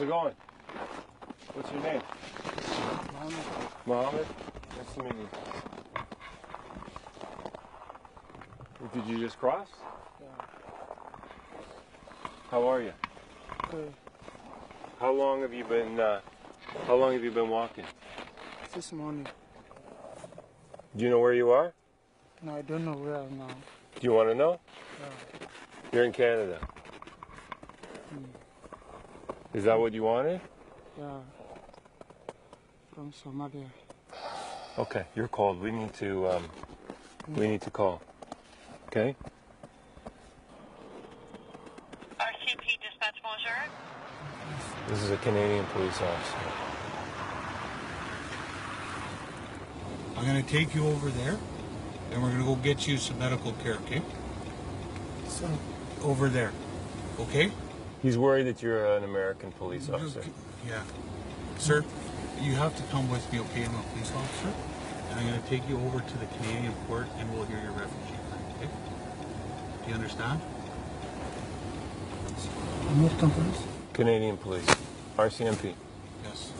How's it going? What's your name? Mohammed. Mohammed? Nice to meet you. Did you just cross? Yeah. How are you? Good. How long have you been walking? This morning. Do you know where you are? No, I don't know where I'm now. Do you want to know? Yeah. You're in Canada. Is that what you wanted? Yeah. From Somali. Okay, you're called. We need to call. Okay? RCP dispatch, bonjour. This is a Canadian police officer. I'm going to take you over there, and we're going to go get you some medical care, okay? So, Over there, okay? He's worried that you're an American police officer. Yeah. Sir, you have to come with me, okay? I'm a police officer, and I'm going to take you over to the Canadian port, and we'll hear your refugee claim, okay? Do you understand? American police? Canadian police. RCMP. Yes.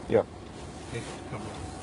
Yeah. Okay, come on.